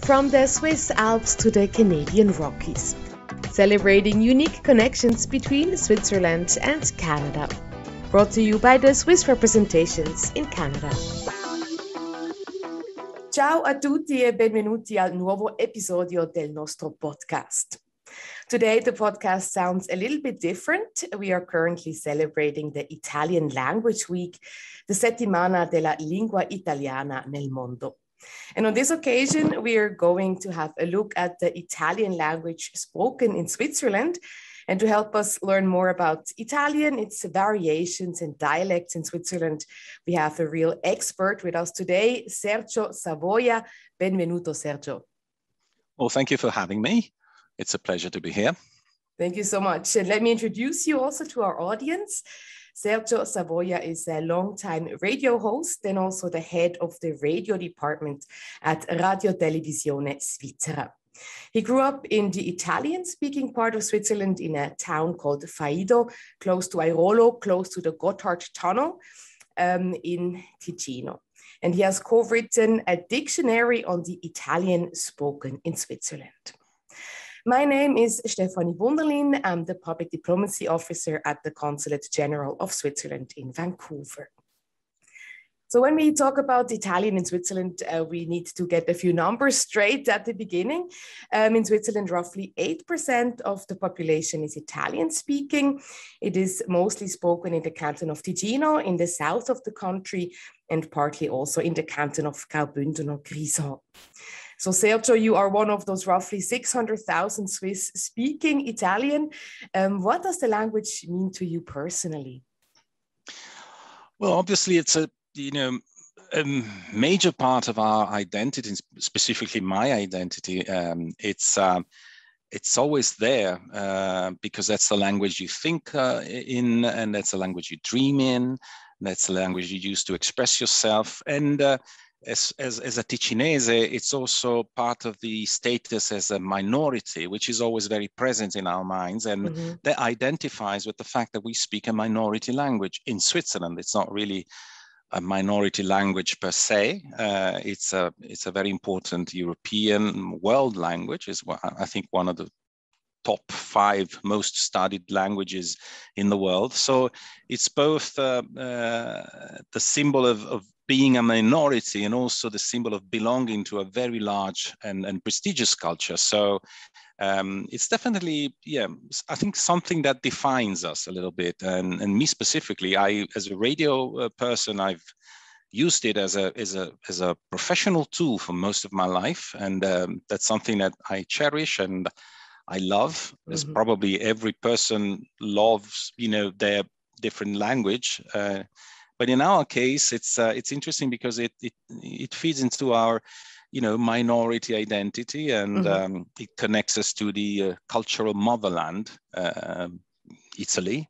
From the Swiss Alps to the Canadian Rockies, celebrating unique connections between Switzerland and Canada. Brought to you by the Swiss representations in Canada. Ciao a tutti e benvenuti al nuovo episodio del nostro podcast. Today, the podcast sounds a little bit different. We are currently celebrating the Italian Language Week, the Settimana della lingua italiana nel mondo. And on this occasion, we are going to have a look at the Italian language spoken in Switzerland. And to help us learn more about Italian, its variations and dialects in Switzerland, we have a real expert with us today, Sergio Savoia. Benvenuto, Sergio. Well, thank you for having me. It's a pleasure to be here. Thank you so much. And let me introduce you also to our audience. Sergio Savoia is a longtime radio host and also the head of the radio department at Radio Televisione Svizzera. He grew up in the Italian-speaking part of Switzerland in a town called Faido, close to Airolo, close to the Gotthard Tunnel in Ticino. And he has co-written a dictionary on the Italian spoken in Switzerland. My name is Stefanie Wunderlin. I'm the Public Diplomacy Officer at the Consulate General of Switzerland in Vancouver. So when we talk about Italian in Switzerland, we need to get a few numbers straight at the beginning. In Switzerland, roughly 8% of the population is Italian speaking. It is mostly spoken in the canton of Ticino, in the south of the country, and partly also in the canton of Graubünden or Grisons. So Sergio, you are one of those roughly 600,000 Swiss speaking Italian. What does the language mean to you personally? Well, obviously it's a major part of our identity, specifically my identity. It's always there because that's the language you think in, and that's the language you dream in. That's the language you use to express yourself. And as a Ticinese, it's also part of the status as a minority, which is always very present in our minds. And that identifies with the fact that we speak a minority language in Switzerland. It's not really a minority language per se. It's a very important European world language. It's, I think, one of the top 5 most studied languages in the world. So it's both the symbol of being a minority and also the symbol of belonging to a very large and prestigious culture. So it's definitely, I think something that defines us a little bit. And me specifically, as a radio person, I've used it as a professional tool for most of my life. And that's something that I cherish and I love. As probably every person loves, their different language. But in our case, it's interesting because it feeds into our, minority identity, and it connects us to the cultural motherland, Italy,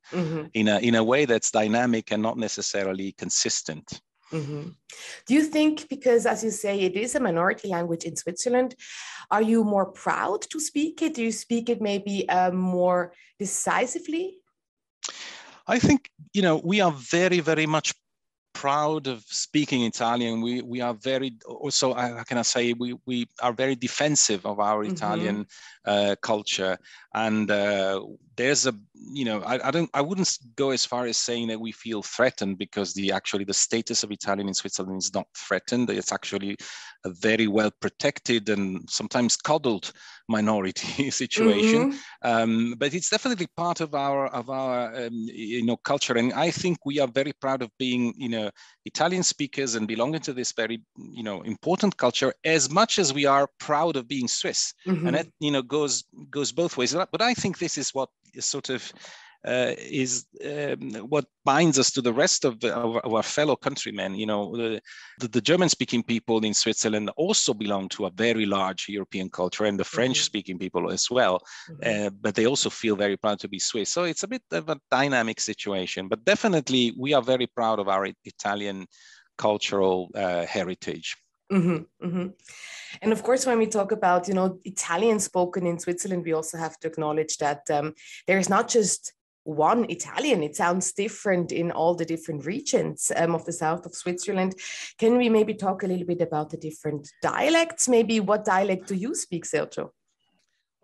in a way that's dynamic and not necessarily consistent. Do you think, because as you say, it is a minority language in Switzerland, are you more proud to speak it? Do you speak it maybe more decisively? I think, we are very, very much proud of speaking Italian. We are very, also, how can I say, we are very defensive of our Italian culture. And there's I wouldn't go as far as saying that we feel threatened, because the status of Italian in Switzerland is not threatened. It's actually a very well protected and sometimes coddled minority situation. But it's definitely part of our culture. And I think we are very proud of being, Italian speakers and belonging to this very, important culture, as much as we are proud of being Swiss. And that, goes both ways. But I think this is what sort of is what binds us to the rest of our fellow countrymen. The German-speaking people in Switzerland also belong to a very large European culture, and the French-speaking people as well. But they also feel very proud to be Swiss. So it's a bit of a dynamic situation. But definitely, we are very proud of our Italian cultural heritage. And of course, when we talk about, Italian spoken in Switzerland, we also have to acknowledge that there is not just one Italian. It sounds different in all the different regions of the south of Switzerland. Can we maybe talk a little bit about the different dialects? Maybe what dialect do you speak, Sergio?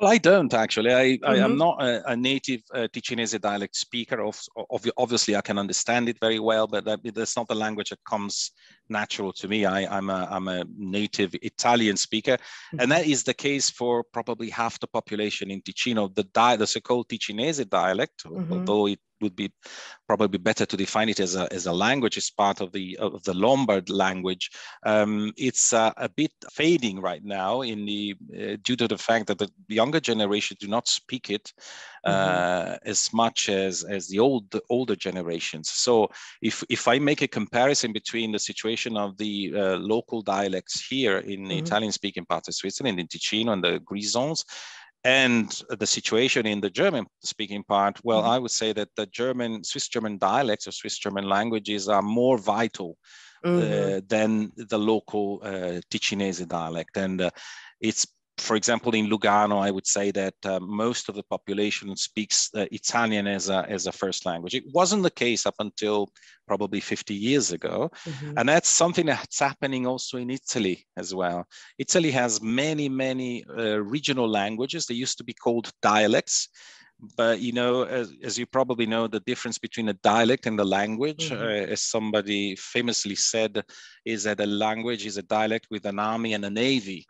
Well, I don't actually. I am not a native Ticinese dialect speaker. Obviously, I can understand it very well, but that's not the language that comes natural to me. I'm a native Italian speaker, and that is the case for probably half the population in Ticino. The so-called Ticinese dialect, although it would be probably better to define it as a language, as part of the Lombard language. It's a bit fading right now due to the fact that the younger generation do not speak it as much as the older generations. So if I make a comparison between the situation of the local dialects here in the Italian-speaking part of Switzerland, in Ticino and the Grisons, and the situation in the German-speaking part, well, I would say that the Swiss German dialects or Swiss German languages are more vital than the local Ticinese dialect. And it's, for example, in Lugano, I would say that most of the population speaks Italian as a first language. It wasn't the case up until probably 50 years ago. And that's something that's happening also in Italy as well. Italy has many, many regional languages. They used to be called dialects. But, as you probably know, the difference between a dialect and a language, as somebody famously said, is that a language is a dialect with an army and a navy.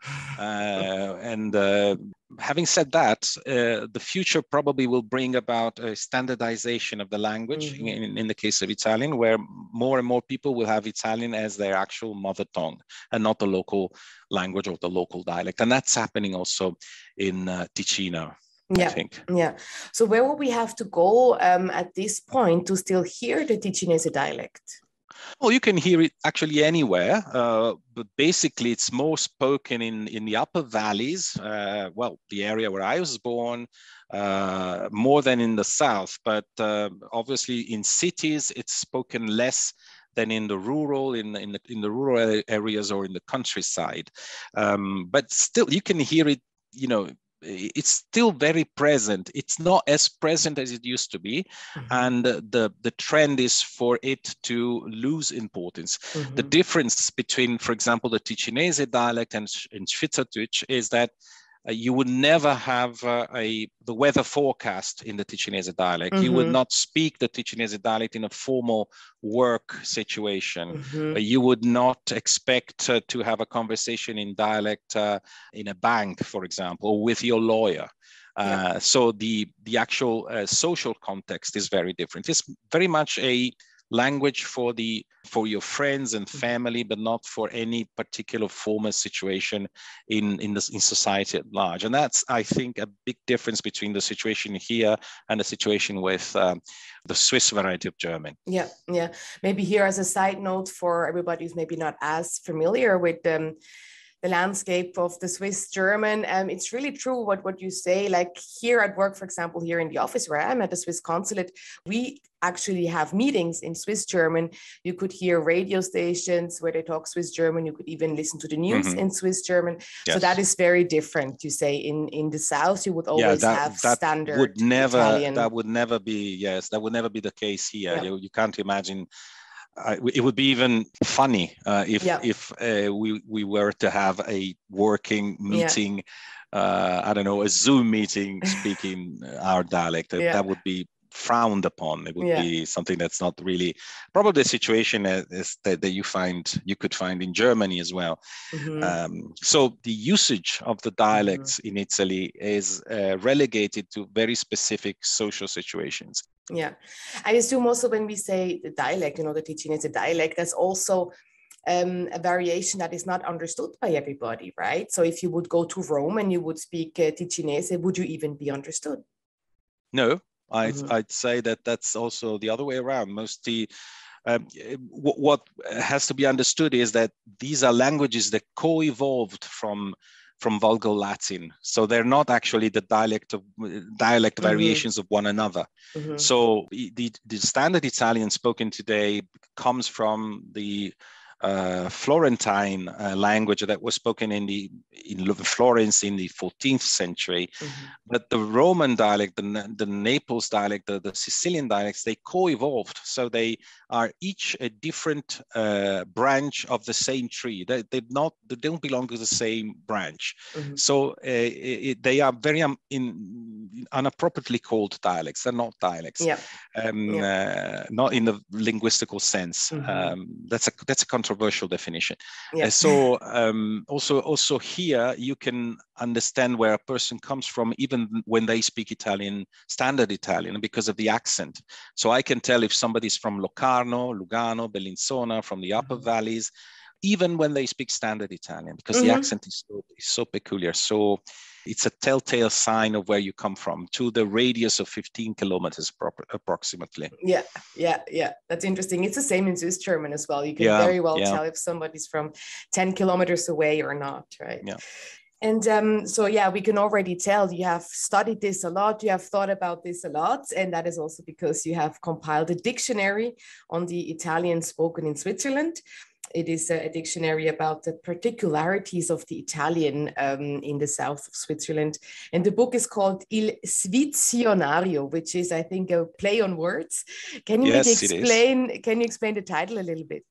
Having said that, the future probably will bring about a standardization of the language in the case of Italian, where more and more people will have Italian as their actual mother tongue and not the local language or the local dialect. And that's happening also in Ticino. Yeah, I think. Yeah. So where will we have to go at this point to still hear the Ticinese dialect? Well, you can hear it actually anywhere, but basically it's more spoken in the upper valleys, the area where I was born, more than in the south, but obviously in cities it's spoken less than in the rural areas or in the countryside. But still, you can hear it, it's still very present. It's not as present as it used to be. And the trend is for it to lose importance. The difference between, for example, the Ticinese dialect and Schweizerdeutsch is that you would never have the weather forecast in the Ticinese dialect. You would not speak the Ticinese dialect in a formal work situation. You would not expect to have a conversation in dialect in a bank, for example, or with your lawyer. So the actual social context is very different. It's very much a language for your friends and family, but not for any particular formal situation in society at large. And that's, I think, a big difference between the situation here and the situation with the Swiss variety of German. Yeah. Maybe here as a side note for everybody who's maybe not as familiar with the landscape of the Swiss German. It's really true what you say. Like here at work, for example, here in the office where I'm at the Swiss consulate, we actually have meetings in Swiss German. You could hear radio stations where they talk Swiss German. You could even listen to the news in Swiss German. Yes. So that is very different. You say in the South, you would always have standard Italian. That would never be the case here. Yeah. You can't imagine. It would be even funny if we were to have a working meeting, I don't know, a Zoom meeting speaking our dialect. That would be frowned upon. It would be something that's not really probably the situation that you could find in Germany as well. So the usage of the dialects in Italy is relegated to very specific social situations. Yeah, I assume also when we say the dialect, the Ticinese dialect, that's also a variation that is not understood by everybody, right? So if you would go to Rome and you would speak Ticinese, would you even be understood? No, I'd say that's also the other way around. Mostly, what has to be understood is that these are languages that co-evolved from Vulgar Latin. So they're not actually the dialect variations of one another. So the standard Italian spoken today comes from the Florentine language that was spoken in Florence in the 14th century. But the Roman dialect, the Naples dialect, the Sicilian dialects, they co-evolved. So they are each a different branch of the same tree. They don't belong to the same branch. So they are very inappropriately called dialects. They're not dialects, not in the linguistical sense. That's a controversial definition. So also here you can understand where a person comes from, even when they speak Italian, standard Italian, because of the accent. So I can tell if somebody's from Locarno, Lugano, Bellinzona, from the upper valleys, even when they speak standard Italian, because the accent is so peculiar. So it's a telltale sign of where you come from, to the radius of 15 kilometers approximately. Yeah. That's interesting. It's the same in Swiss German as well. You can very well tell if somebody's from 10 kilometers away or not, right? Yeah. And so, we can already tell you have studied this a lot, you have thought about this a lot, and that is also because you have compiled a dictionary on the Italian spoken in Switzerland. It is a dictionary about the particularities of the Italian in the south of Switzerland. And the book is called Il Svizzionario, which is, I think, a play on words. Can you explain the title a little bit?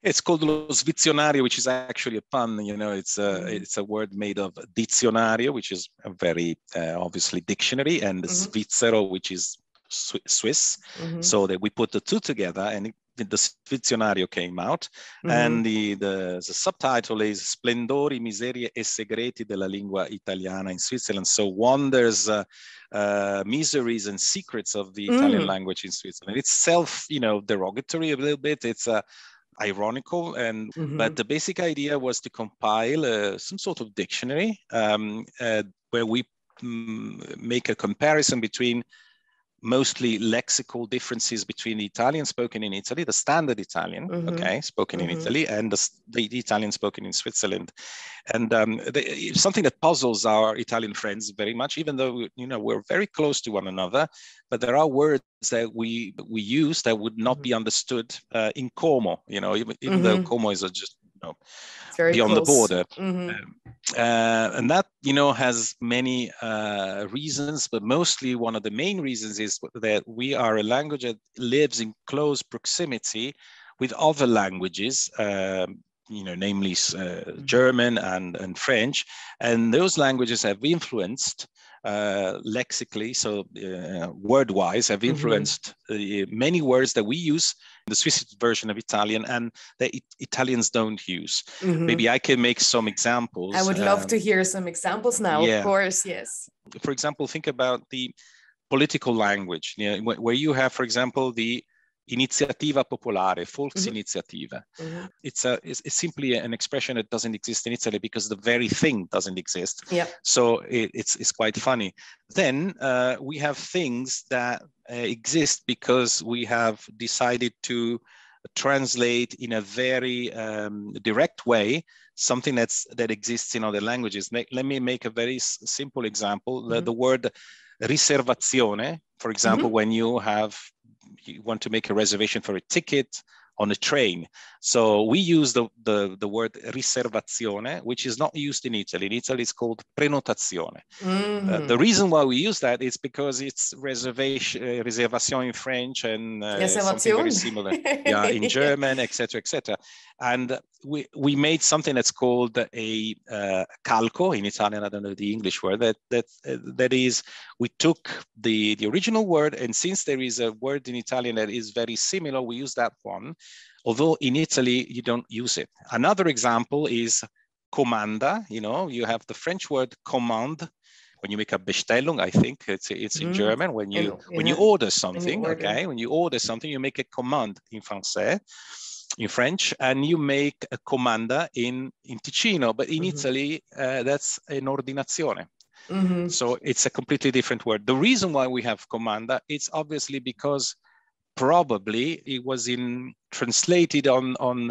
It's called lo Svizzionario, which is actually a pun. It's a word made of dizionario, which is a very obviously dictionary, and Svizzero, which is Swiss. So that we put the two together, and the Svizzionario came out, and the subtitle is Splendori, Miserie e Segreti della lingua italiana in Switzerland. So wonders, miseries and secrets of the Italian language in Switzerland. It's derogatory a little bit. It's ironical, but the basic idea was to compile some sort of dictionary where we make a comparison between mostly lexical differences between the Italian spoken in Italy, the standard Italian, spoken in Italy, and the Italian spoken in Switzerland. And something that puzzles our Italian friends very much, even though we're very close to one another, but there are words that we use that would not be understood in Como, even though Como is just beyond the border. And that, has many reasons, but mostly one of the main reasons is that we are a language that lives in close proximity with other languages, namely German and French. And those languages have influenced lexically, so word-wise, have influenced many words that we use in the Swiss version of Italian and that Italians don't use. Maybe I can make some examples. I would love to hear some examples now, of course, yes. For example, think about the political language, where you have, for example, the Iniziativa popolare, Volksinitiative. It's simply an expression that doesn't exist in Italy because the very thing doesn't exist. So it's quite funny. Then we have things that exist because we have decided to translate in a very direct way something that exists in other languages. Let me make a very simple example. The word riservazione, for example, when you want to make a reservation for a ticket on a train. So we use the word riservazione, which is not used in Italy. In Italy, it's called prenotazione. The reason why we use that is because it's reservation in French and something very similar in German, etc., etc. And we made something that's called a calco in Italian. I don't know the English word. That is, we took the original word, and since there is a word in Italian that is very similar, we use that one. Although in Italy, you don't use it. Another example is comanda. You have the French word commande. When you make a Bestellung, I think it's in German. When you order something, when you order something, you make a commande in Français, in French, and you make a comanda in Ticino. But in Italy, that's an ordinazione. So it's a completely different word. The reason why we have comanda, it's obviously because probably it was translated on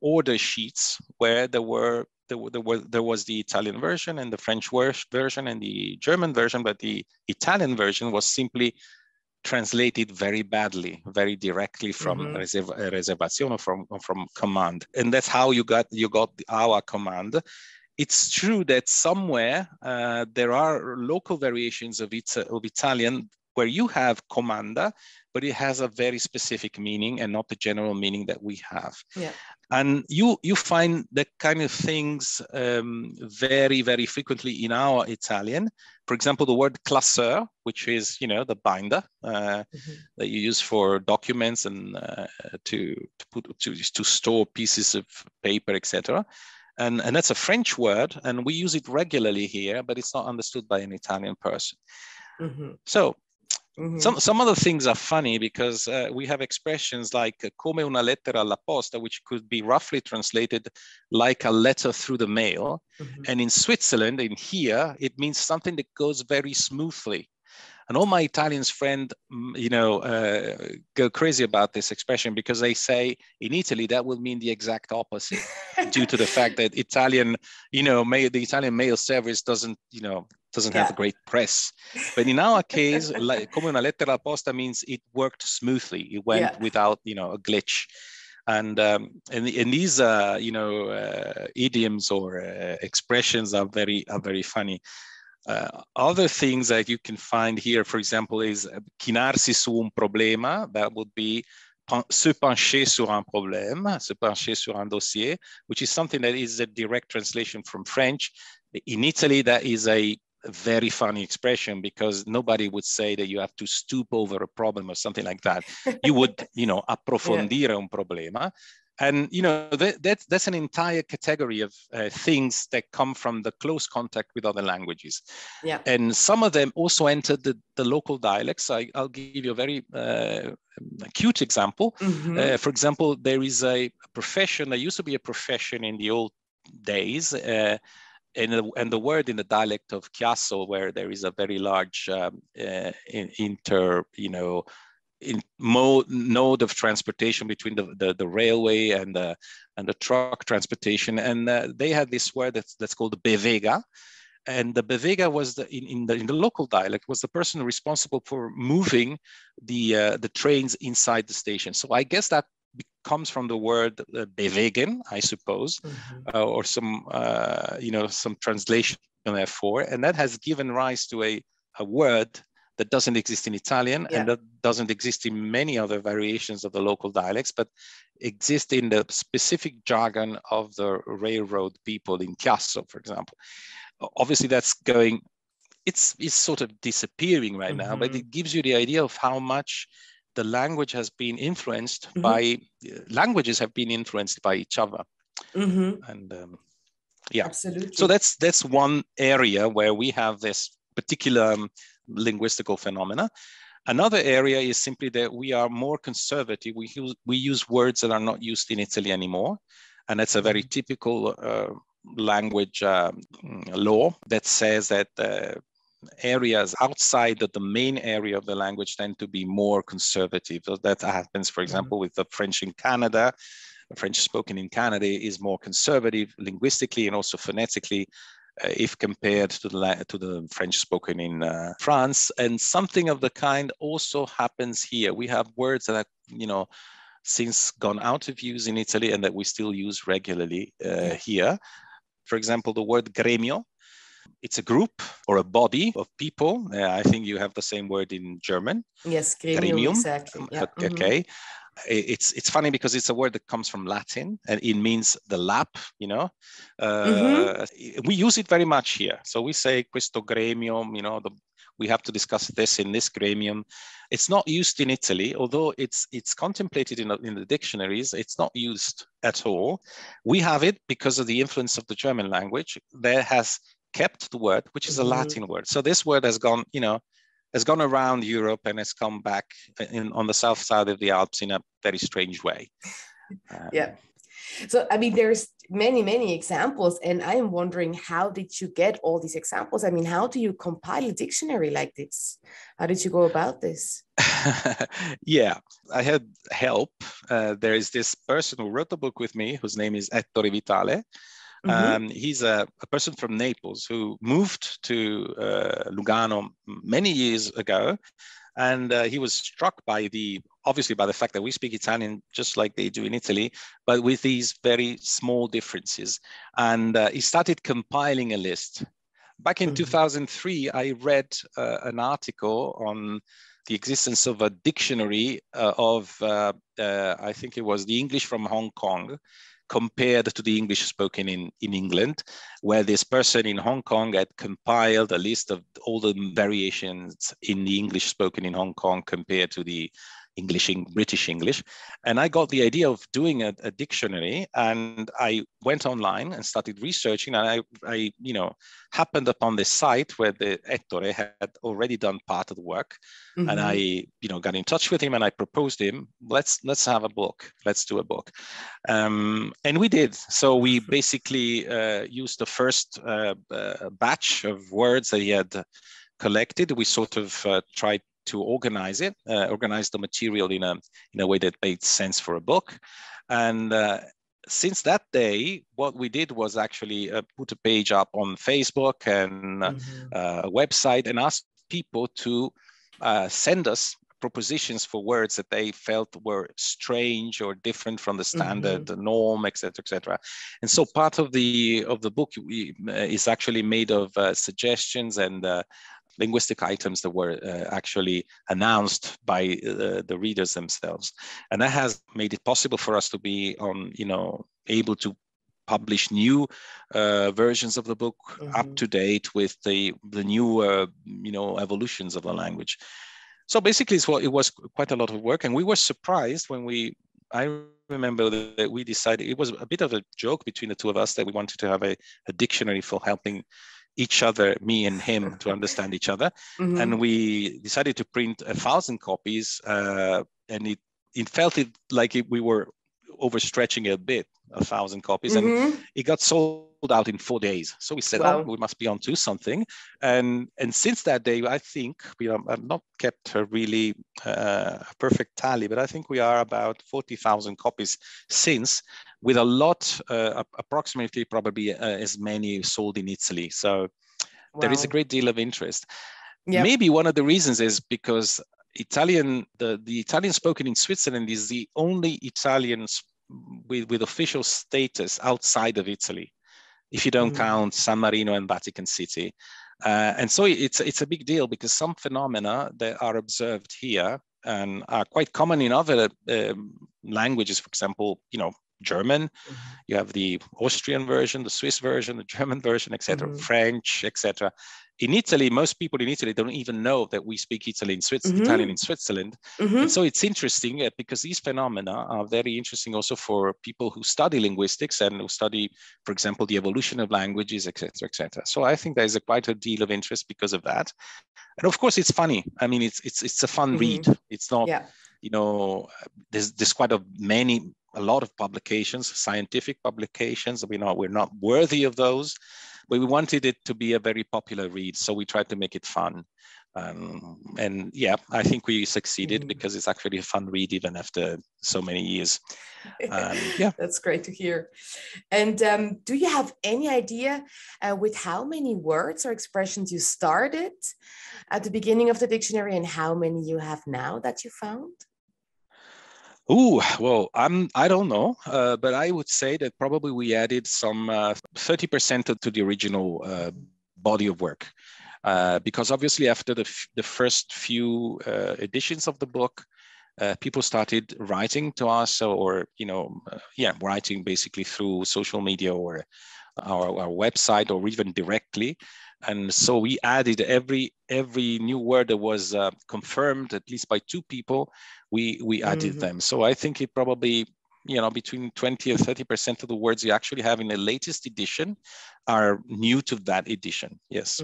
order sheets where there was the Italian version and the French version and the German version, but the Italian version was simply translated very badly, very directly from reservazione, from command, and that's how you got our command. It's true that somewhere there are local variations of Italian where you have comanda, but it has a very specific meaning and not the general meaning that we have. Yeah. And you find that kind of things very, very frequently in our Italian. For example, the word classeur, which is, the binder that you use for documents and to store pieces of paper, etc. And that's a French word, and we use it regularly here, but it's not understood by an Italian person. So some other things are funny because we have expressions like come una lettera alla posta, which could be roughly translated like a letter through the mail. And in Switzerland, in here, it means something that goes very smoothly. And all my Italians friends, go crazy about this expression because they say in Italy that will mean the exact opposite, due to the fact that Italian, the Italian mail service doesn't have a great press. But in our case, like come una lettera posta means it worked smoothly. It went without, a glitch. And these, idioms or expressions are very funny. Other things that you can find here, for example, is chinarsi su un problema. That would be se pencher sur un problème, se pencher sur un dossier, which is something that is a direct translation from French. In Italy, that is a very funny expression because nobody would say that you have to stoop over a problem or something like that. You would, approfondire un problema. And, that's an entire category of things that come from the close contact with other languages. Yeah. And some of them also entered the local dialects. I'll give you a very cute example. For example, there is a profession, there used to be a profession in the old days, and the word in the dialect of Chiasso, where there is a very large node of transportation between the railway and the truck transportation, and they had this word that's called the bevega, and the bevega was in the local dialect was the person responsible for moving the trains inside the station. So I guess that comes from the word bewegen, I suppose, or some translation therefore, and that has given rise to a word that doesn't exist in Italian and that doesn't exist in many other variations of the local dialects, but exist in the specific jargon of the railroad people in Chiasso, for example. Obviously, that's going, it's sort of disappearing right now, but it gives you the idea of how much the language has been influenced by, languages have been influenced by each other. And absolutely. So that's one area where we have this particular linguistical phenomena. Another area is simply that we are more conservative. We use words that are not used in Italy anymore. And that's a very typical language law that says that areas outside of the main area of the language tend to be more conservative. So that happens, for example, with the French in Canada. French spoken in Canada is more conservative linguistically and also phonetically if compared to the French spoken in France. And something of the kind also happens here. We have words that are, since gone out of use in Italy and that we still use regularly here. For example, the word gremio. It's a group or a body of people. I think you have the same word in German. Yes, gremium, exactly. Yeah. Okay. It's funny because it's a word that comes from Latin and it means the lap, We use it very much here. So we say questo gremium, we have to discuss this in this gremium. It's not used in Italy, although it's contemplated in the dictionaries. It's not used at all. We have it because of the influence of the German language that has kept the word, which is a Latin word. So this word has gone, has gone around Europe and has come back on the south side of the Alps in a very strange way. So, I mean, there's many examples, and I'm wondering, how did you get all these examples? I mean, how do you compile a dictionary like this? How did you go about this? I had help. There is this person who wrote the book with me, whose name is Ettore Vitale. He's a person from Naples who moved to Lugano many years ago And he was struck by obviously by the fact that we speak Italian just like they do in Italy, but with these very small differences. And he started compiling a list. Back in 2003, I read an article on the existence of a dictionary I think it was the English from Hong Kong, compared to the English spoken in England, where this person in Hong Kong had compiled a list of all the variations in the English spoken in Hong Kong compared to the British English. And I got the idea of doing a dictionary, and I went online and started researching, and I happened upon this site where the Ettore had already done part of the work. And I got in touch with him, and I proposed him, let's have a book, let's do a book. And we did. So we basically used the first batch of words that he had collected. We sort of tried to organize the material in a way that made sense for a book. And since that day, what we did was actually put a page up on Facebook and a website, and asked people to send us propositions for words that they felt were strange or different from the standard, the norm, etc., etc. And so part of the book is actually made of suggestions and linguistic items that were actually announced by the readers themselves. And that has made it possible for us to be able to publish new versions of the book up to date with the new evolutions of the language. So basically it was quite a lot of work, and we were surprised when I remember that we decided, it was a bit of a joke between the two of us, that we wanted to have a dictionary for helping each other, me and him, to understand each other. And we decided to print 1,000 copies, and it felt like we were overstretching it a bit, 1,000 copies, and it got sold out in 4 days. So we said, wow, we must be onto something. And since that day, I think I've not kept a really perfect tally, but I think we are about 40,000 copies since, with a lot, approximately probably as many sold in Italy. So there is a great deal of interest. Maybe one of the reasons is because Italian, the Italian spoken in Switzerland is the only Italian with official status outside of Italy, if you don't count San Marino and Vatican City. And so it's a big deal, because some phenomena that are observed here and are quite common in other languages, for example, German, you have the Austrian version, the Swiss version, the German version, etc., French, etc. In Italy, most people in Italy don't even know that we speak Italian in Switzerland. And so it's interesting because these phenomena are very interesting also for people who study linguistics and who study, for example, the evolution of languages, etc., etc. So I think there's quite a deal of interest because of that. And of course, it's funny. I mean, it's a fun read. It's not, there's quite a lot of publications, scientific publications. We're not worthy of those, but we wanted it to be a very popular read, so we tried to make it fun. And yeah, I think we succeeded, because it's actually a fun read even after so many years. That's great to hear. And do you have any idea with how many words or expressions you started at the beginning of the dictionary, and how many you have now that you found? Oh, well, I don't know, but I would say that probably we added some 30% to the original body of work, because obviously after the first few editions of the book, people started writing to us, or writing basically through social media or our website, or even directly. And so we added every new word that was confirmed at least by 2 people, we added them. So I think it probably, between 20 and 30% of the words you actually have in the latest edition are new to that edition. Yes.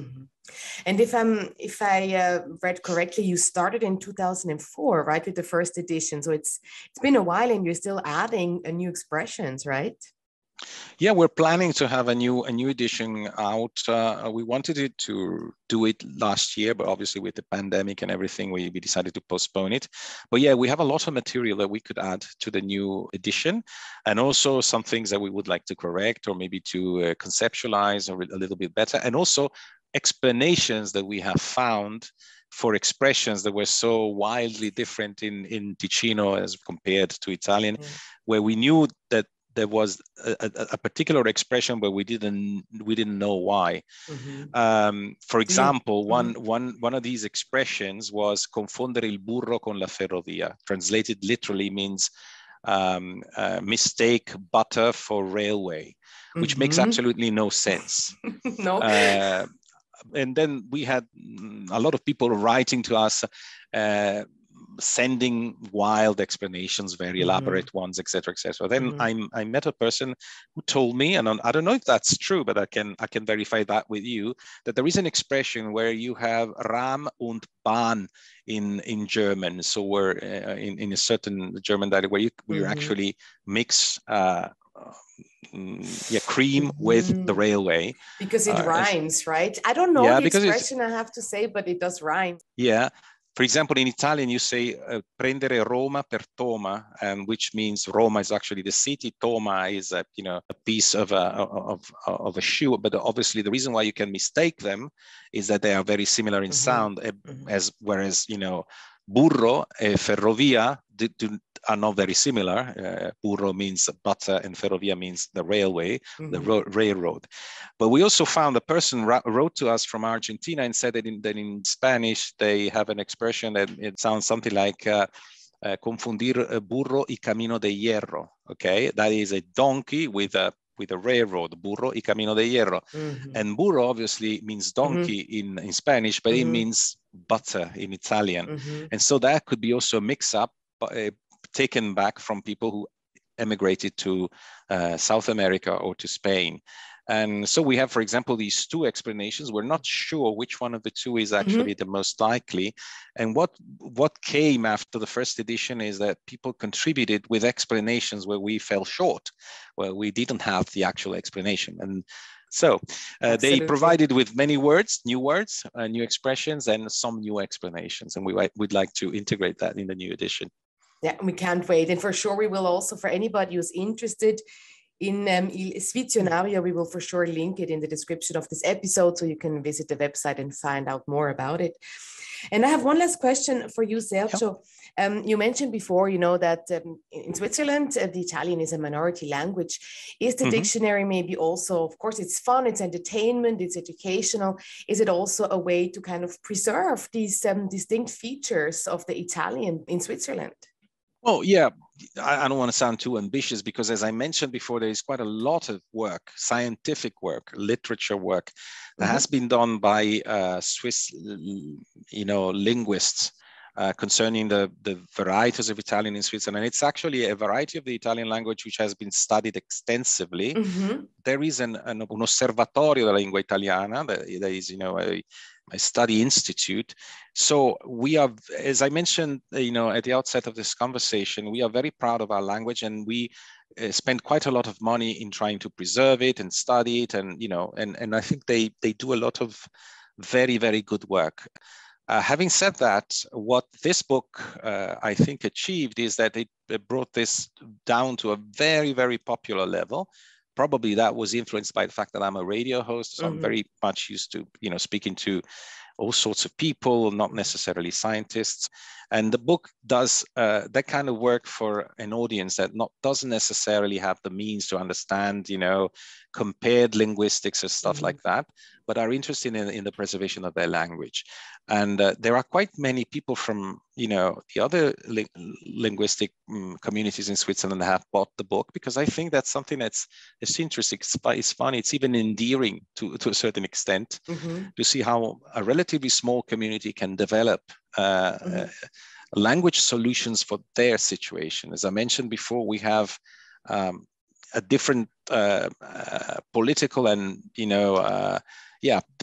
And if I read correctly, you started in 2004, right, with the first edition. So it's been a while, and you're still adding new expressions, right? Yeah, we're planning to have a new edition out. We wanted to do it last year, but obviously with the pandemic and everything, we decided to postpone it. But yeah, we have a lot of material that we could add to the new edition, and also some things that we would like to correct, or maybe to conceptualize a little bit better, and also explanations that we have found for expressions that were so wildly different in Ticino as compared to Italian, where we knew that there was a particular expression where we didn't know why. For example, one of these expressions was confondere il burro con la ferrovia. Translated literally means mistake butter for railway, which makes absolutely no sense. No. And then we had a lot of people writing to us, sending wild explanations, very elaborate ones, etc., etc. Then I met a person who told me, and I don't know if that's true, but I can verify that with you, that there is an expression where you have Ram und Bahn in German. So we're in a certain German dialect where you actually mix cream with the railway. Because it rhymes, right? I don't know the expression, I have to say, but it does rhyme. Yeah. For example, in Italian, you say prendere Roma per Toma, which means Roma is actually the city. Toma is a piece of a shoe. But obviously, the reason why you can mistake them is that they are very similar in sound, whereas burro e ferrovia are not very similar. Burro means butter and ferrovia means the railway, the railroad. But we also found a person wrote to us from Argentina and said that in Spanish, they have an expression that it sounds something like confundir burro y camino de hierro. Okay, that is a donkey with a railroad, burro y camino de hierro. And burro obviously means donkey in Spanish, but it means butter in Italian. And so that could be also a mix-up taken back from people who emigrated to South America or to Spain. And so we have, for example, these two explanations. We're not sure which one of the two is actually the most likely. And what came after the first edition is that people contributed with explanations where we fell short, where we didn't have the actual explanation. And so they provided with many words, new expressions, and some new explanations. And we'd like to integrate that in the new edition. Yeah, we can't wait. And for sure, we will also, for anybody who's interested in Il Svizzionario, we will for sure link it in the description of this episode, so you can visit the website and find out more about it. And I have one last question for you, Sergio. Yep. You mentioned before, that in Switzerland, the Italian is a minority language. Is the dictionary maybe also, of course, it's fun, it's entertainment, it's educational. Is it also a way to kind of preserve these distinct features of the Italian in Switzerland? Oh, yeah. I don't want to sound too ambitious because, as I mentioned before, there is quite a lot of work, scientific work, literature work that has been done by Swiss, linguists concerning the varieties of Italian in Switzerland. It's actually a variety of the Italian language which has been studied extensively. There is un osservatorio della lingua italiana. There is, a study institute. So we are, as I mentioned, at the outset of this conversation, we are very proud of our language, and we spend quite a lot of money in trying to preserve it and study it, and I think they do a lot of very, very good work. Having said that, what this book I think achieved is that it brought this down to a very, very popular level. Probably that was influenced by the fact that I'm a radio host, so I'm very much used to, speaking to all sorts of people, not necessarily scientists. And the book does that kind of work for an audience that doesn't necessarily have the means to understand, compared linguistics and stuff like that, but are interested in the preservation of their language. And there are quite many people from, the other linguistic communities in Switzerland that have bought the book, because I think that's something it's interesting, it's funny, it's even endearing to a certain extent to see how a relatively small community can develop language solutions for their situation. As I mentioned before, we have a different political and,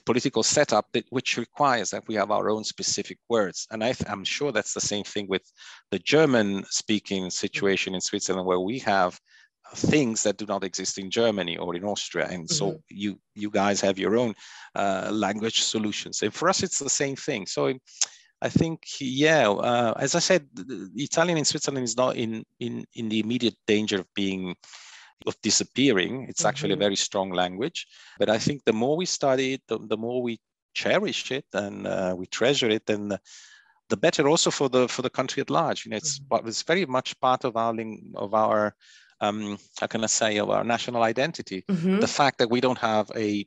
political setup which requires that we have our own specific words. And I'm sure that's the same thing with the German-speaking situation in Switzerland, where we have things that do not exist in Germany or in Austria. And so you guys have your own language solutions. And for us, it's the same thing. So I think, as I said, the Italian in Switzerland is not in the immediate danger of disappearing. It's actually a very strong language. But I think the more we study it, the more we cherish it and we treasure it, and the better also for the country at large. It's very much part of our how can I say, of our national identity. The fact that we don't have a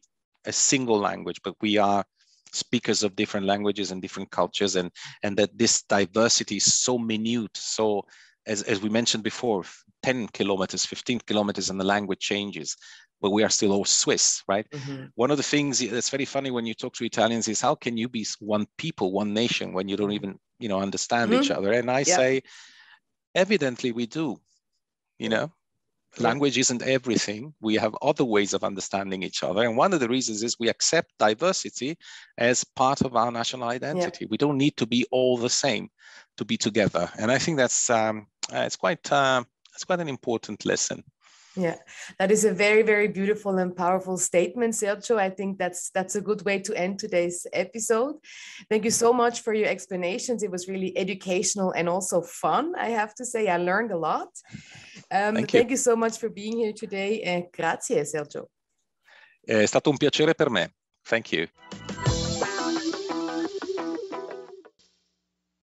single language, but we are speakers of different languages and different cultures, and that this diversity is so minute. So as we mentioned before, 10 kilometers, 15 kilometers, and the language changes, but we are still all Swiss, right? One of the things that's very funny when you talk to Italians is, how can you be one people, one nation, when you don't even, understand each other? And I say, evidently we do, Language isn't everything. We have other ways of understanding each other. And one of the reasons is we accept diversity as part of our national identity. We don't need to be all the same to be together. And I think that's it's quite an important lesson. Yeah, that is a very, very beautiful and powerful statement, Sergio. I think that's a good way to end today's episode. Thank you so much for your explanations. It was really educational and also fun, I have to say. I learned a lot. Thank you so much for being here today. Grazie, Sergio. È stato un piacere per me. Thank you.